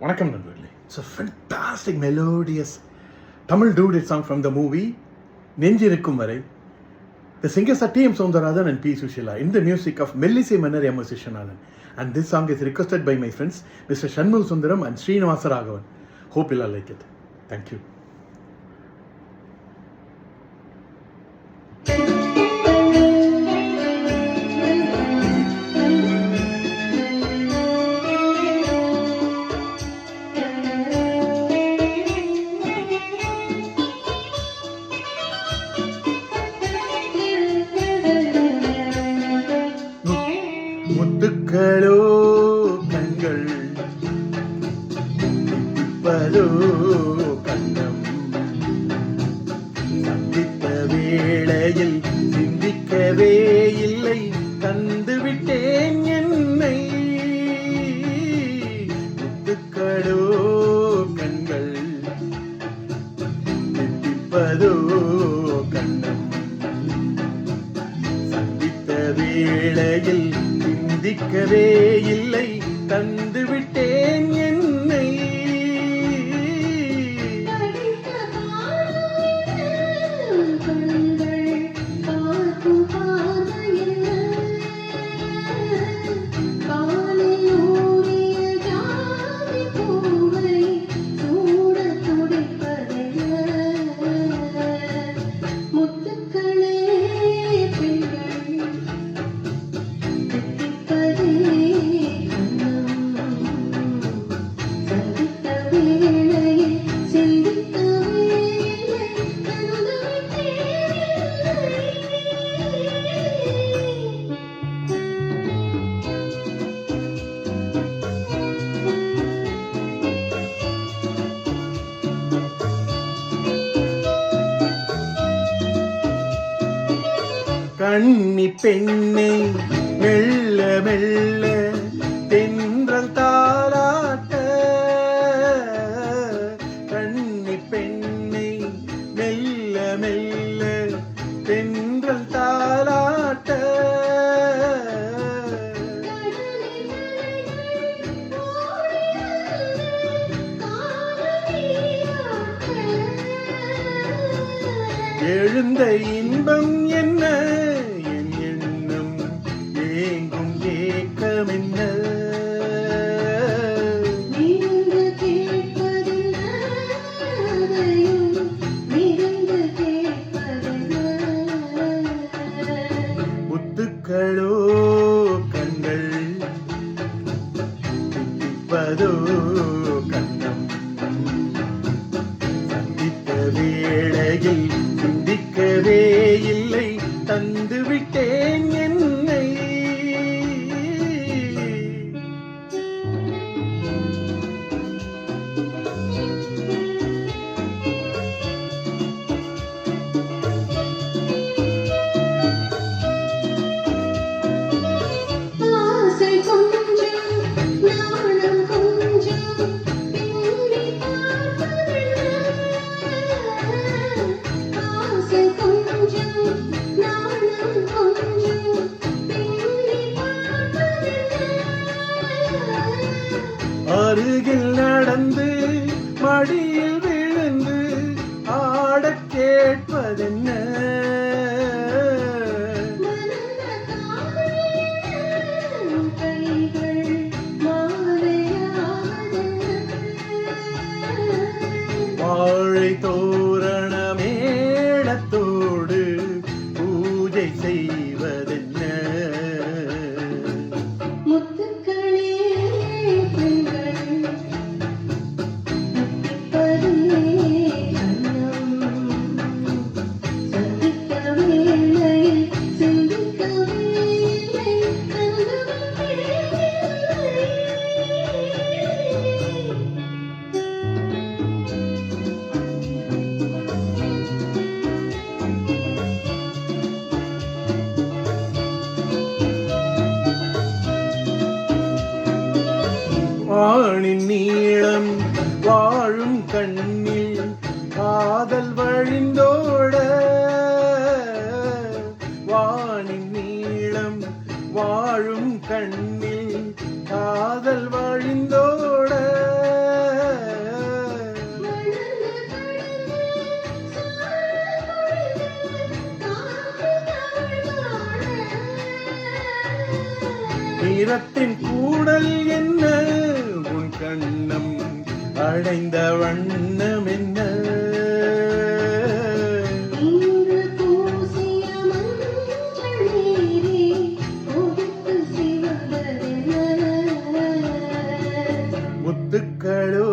வணக்கம் நண்பர்களே. It's a fantastic melodious Tamil duet song from the movie நெஞ்சிருக்கும் வரை. The singers are T.M. Soundararajan and P. Sushila in the music of Mellisai Mannar M. S. Vishwanath. And this song is requested by my friends Mr. Shanmugh Sundaram and Srinivasa Raghavan. Hope you'll all like it. Thank you. முத்துக்களோ கண்கள் தித்திப்பதோ கண்ணம் சந்தித்த வேளையில் சிந்திக்கவே இல்லை தந்துவிட்டேன் என்னை. முத்துக்களோ கண்கள் தித்திப்பதோ கண்ணம் சந்தித்த வேளையில் சிந்திக்கவே இல்லை தந்துவிட்டேன் என்னை. கண்ணி பெண்ணை மெல்ல மெல்ல தென்றல் தாலாட்ட, கண்ணி பெண்ணை மெல்ல மெல்ல தென்றல் தாலாட்ட, எழுந்த இன்பம் என்ன என் எண்ணம் ஏங்கும் ஏக்கமென்ன, முத்துக்களோ கண்கள் தித்திப்பதோ கண்ணம் சந்தித்த வேளையில் சிந்திக்கவே இல்லை தந்துவிட்டேன் என்னை. அருகில் நடந்து மடியில் விழுந்து ஆடக் கேட்பதென்ன, வாழை தோரண மேளத்தோடு பூஜை செய்வதென்ன, வானின் நீளம் வாழும் கண்ணில் காதல் வழிந்தோட, வானின் நீளம் வாழும் கண்ணில் காதல் வழிந்தோட, நிறத்தின் கூடல் என்ன உன் கண்ணம் அடைந்த வண்ணம் என்ன இன்று பூசிய மஞ்சள் நீரே கொதித்து சிவந்ததென்ன முத்துக்களோ